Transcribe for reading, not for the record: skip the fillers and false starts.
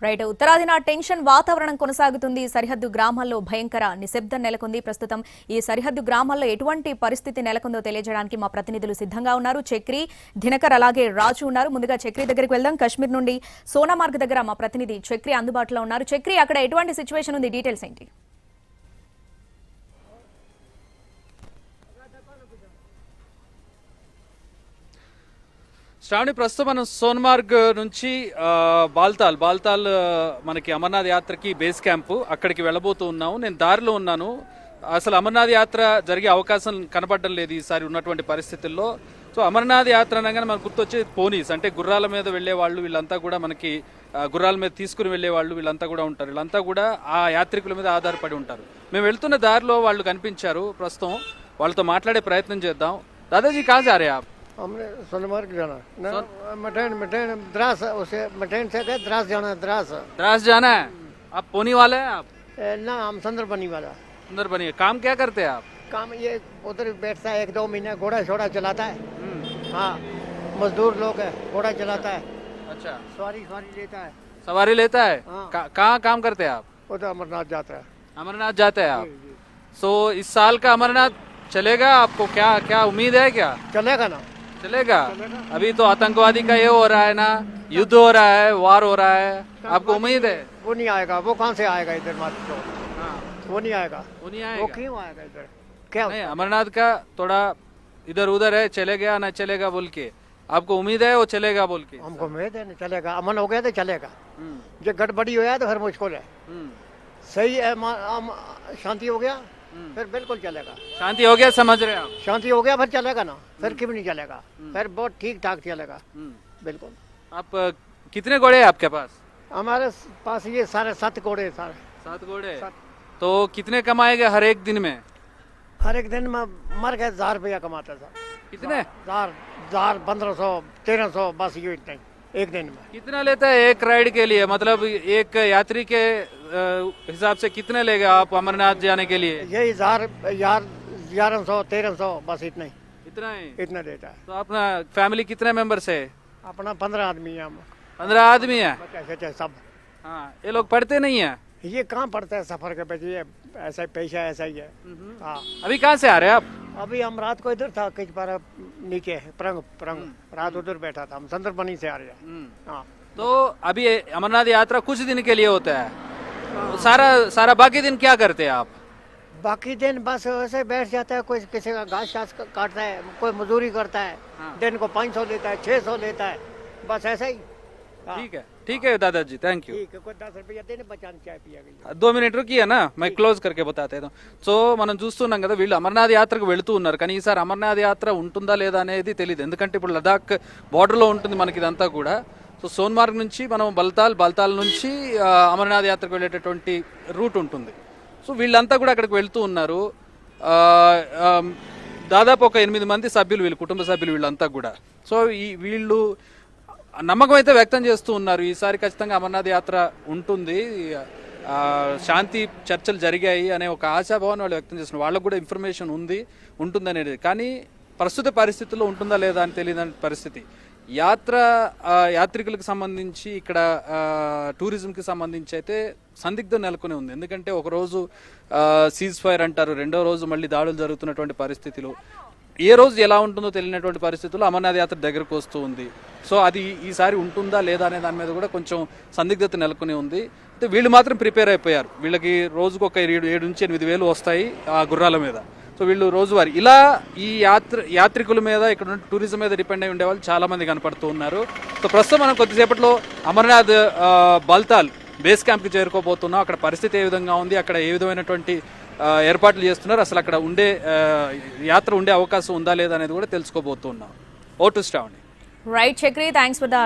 Right ఉత్తరాదిన tension వాతావరణం కొనసాగుతుంది. సరిహద్దు గ్రామాల్లో భయంకర నిశ్శబ్దం నెలకొంది. ప్రస్తుతం ఈ సరిహద్దు గ్రామాల్లో ఎటువంటి పరిస్థితి నెలకొందో తెలియజేయడానికి మా ప్రతినిధులు సిద్ధంగా ఉన్నారు. చక్రి, దినకర్ అలాగే రాజు ఉన్నారు. ముందుగా చక్రి దగ్గరికి వెళ్దాం. కశ్మీర్ నుండి సోనామార్గ్ దగ్గర మా ప్రతినిధి చక్రి అందుబాటులో ఉన్నారు. చక్రి, అక్కడ ఎటువంటి సిచ్యువేషన్ ఉంది, డీటెయిల్స్ ఏంటి? శ్రావణి, ప్రస్తుతం మనం సోన్మార్గ్ నుంచి బాల్తాల్ మనకి అమర్నాథ్ యాత్రకి బేస్ క్యాంపు అక్కడికి వెళ్ళబోతూ ఉన్నాము. నేను దారిలో ఉన్నాను. అసలు అమర్నాథ్ యాత్ర జరిగే అవకాశం కనపడడం లేదు ఈసారి ఉన్నటువంటి పరిస్థితుల్లో. సో అమర్నాథ్ యాత్ర అనగానే మనకు గుర్తొచ్చేది పోనీస్, అంటే గుర్రాల మీద వెళ్లే వాళ్ళు. వీళ్ళంతా కూడా మనకి గుర్రాల మీద తీసుకుని వెళ్లే వాళ్ళు వీళ్ళంతా కూడా ఉంటారు. వీళ్ళంతా కూడా ఆ యాత్రికుల మీద ఆధారపడి ఉంటారు. మేము వెళ్తున్న దారిలో వాళ్ళు కనిపించారు. ప్రస్తుతం వాళ్ళతో మాట్లాడే ప్రయత్నం చేద్దాం. దాదాజీ कहाँ जा रहे हैं आप? हमने सोनमार्ग जाना ना, मटैन द्रास, उसे मटैन से गए द्रास जाना है, द्रास जाना है। आप पोनी वाले हैं आप? ना हम संदरबनी वाला। अंदर बनिए। काम क्या करते हैं आप? काम ये उधर बैठता है 1-2 महीने, घोड़ा छोड़ा चलाता है। हाँ, मजदूर लोग है, घोड़ा चलाता है। अच्छा, सवारी लेता है। सवारी लेता है। हाँ। कहाँ काम करते हैं आप? उधर अमरनाथ जाता है। अमरनाथ जाते हैं आप? सो इस साल का अमरनाथ चलेगा? आपको क्या क्या उम्मीद है? क्या चलेगा ना? चलेगा? अभी तो आतंकवादी का ये हो रहा है ना, युद्ध हो रहा है, वार हो रहा है, आपको उम्मीद है? वो नहीं आएगा। वो कहाँ से आएगा इधर? मात्र तो हाँ, वो नहीं आएगा। वो नहीं वो आएगा। क्यों आएगा इधर? क्या नहीं, अमरनाथ का थोड़ा इधर उधर है, चलेगा ना चलेगा बोल के आपको उम्मीद है वो चलेगा बोल के? हमको उम्मीद है नहीं चलेगा। अमन हो गया तो चलेगा। हम्म, जो गड़बड़ी हो गया तो फिर मुश्किल है। हम्म, सही है, शांति हो गया फिर बिल्कुल चलेगा। शांति हो गया, समझ रहे हैं आप? शांति हो गया फिर चलेगा ना, फिर क्यों नहीं चलेगा? फिर बहुत ठीक ठाक चलेगा हम्म। बिल्कुल। आप कितने घोड़े हैं आपके पास? हमारे पास ये सारे 7 घोड़े सारे। 7 घोड़े। 7। तो कितने कमाएगा हर एक दिन में? हर एक दिन में मर गए 1000 रुपया कमाते था। कितने? 1000 1500 1300 बस ये इतना ही एक दिन में। कितना लेता है एक राइड के लिए? मतलब एक यात्री के हिसाब से कितने लेगा आप अमरनाथ जाने के लिए? यही 1100 1300 बस इतना ही, इतना ही? इतना देता है। तो अपना फैमिली कितने मेंबर्स है? अपना 15 आदमी है हम, 15 आदमी है। बच्चे सच्चे सब। हाँ, ये लोग पढ़ते नहीं है? ये कहाँ पड़ता है सफर के पे? ये ऐसा ही पैसा ऐसा ही है। हाँ, अभी कहाँ से आ रहे हैं आप? अभी हम रात को इधर था किस पर नीचे है प्रंग रात उधर बैठा था। हम संदरबनी से आ रहे हैं। हाँ, तो अभी अमरनाथ यात्रा कुछ दिन के लिए होता है। तो सारा बाकी दिन क्या करते हैं आप? बाकी दिन बस ऐसे बैठ जाता है। कोई किसी का घास घास काटता है, कोई मजदूरी करता है। हाँ। दिन को 500 लेता है, 600 लेता है, बस ऐसा ही। हाँ, ठीक है दादाजी, थैंक यू। ठीक है। कोई 10 रुपया देने बचाने चाय पिया गई। 2 मिनट रुकिए ना, मैं క్లోజ్ करके बताते हैं। సో మనం చూస్తున్నాం కదా, వీళ్ళు అమర్నాథ్ యాత్రకు వెళుతూ ఉన్నారు. కానీ ఈసారి అమర్నాథ్ యాత్ర ఉంటుందా లేదా అనేది తెలియదు. ఎందుకంటే ఇప్పుడు లదాఖ్ బార్డర్లో ఉంటుంది మనకి ఇదంతా కూడా. సో సోన్మార్గ్ నుంచి మనం బాల్తాల్ నుంచి అమర్నాథ్ యాత్రకు వెళ్ళేటటువంటి రూట్ ఉంటుంది. సో వీళ్ళంతా కూడా అక్కడికి వెళ్తూ ఉన్నారు. దాదాపు ఒక 8 మంది సభ్యులు, వీళ్ళు కుటుంబ సభ్యులు వీళ్ళంతా కూడా. సో వీళ్ళు నమ్మకం అయితే వ్యక్తం చేస్తూ ఉన్నారు. ఈసారి ఖచ్చితంగా అమర్నాథ్ యాత్ర ఉంటుంది, శాంతి చర్చలు జరిగాయి అనే ఒక ఆశాభావాన్ని వాళ్ళు వ్యక్తం చేస్తున్నారు. వాళ్ళకు కూడా ఇన్ఫర్మేషన్ ఉంటుందనేది. కానీ ప్రస్తుత పరిస్థితుల్లో ఉంటుందా లేదా అని తెలియని పరిస్థితి. యాత్రికులకు సంబంధించి ఇక్కడ టూరిజంకి సంబంధించి అయితే సందిగ్ధం నెలకొని ఉంది. ఎందుకంటే ఒకరోజు సీజ్ ఫైర్ అంటారు, రెండో రోజు మళ్ళీ దాడులు జరుగుతున్నటువంటి పరిస్థితులు, ఏ రోజు ఎలా ఉంటుందో తెలియనటువంటి పరిస్థితుల్లో అమర్నాథ్ యాత్ర దగ్గరకు వస్తూ ఉంది. సో అది ఈసారి ఉంటుందా లేదా అనే దాని మీద కూడా కొంచెం సందిగ్ధత నెలకొని ఉంది. అయితే వీళ్ళు మాత్రం ప్రిపేర్ అయిపోయారు. వీళ్ళకి రోజుకు ఒక 7 నుంచి 8 వేలు వస్తాయి ఆ గుర్రాల మీద. సో వీళ్ళు రోజువారీ ఇలా ఈ యాత్రికుల మీద, ఇక్కడ టూరిజం మీద డిపెండ్ అయి ఉండేవాళ్ళు చాలా మంది కనపడుతూ ఉన్నారు. సో ప్రస్తుతం మనం కొద్దిసేపట్లో అమర్నాథ్ బాల్తాల్ బేస్ క్యాంప్కి చేరుకోబోతున్నాం. అక్కడ పరిస్థితి ఏ విధంగా ఉంది, అక్కడ ఏ విధమైనటువంటి ఏర్పాట్లు చేస్తున్నారు, అసలు అక్కడ యాత్ర ఉండే అవకాశం ఉందా లేదా అనేది కూడా తెలుసుకోబోతున్నాం. Over to Shravani. Right Chakri, thanks for the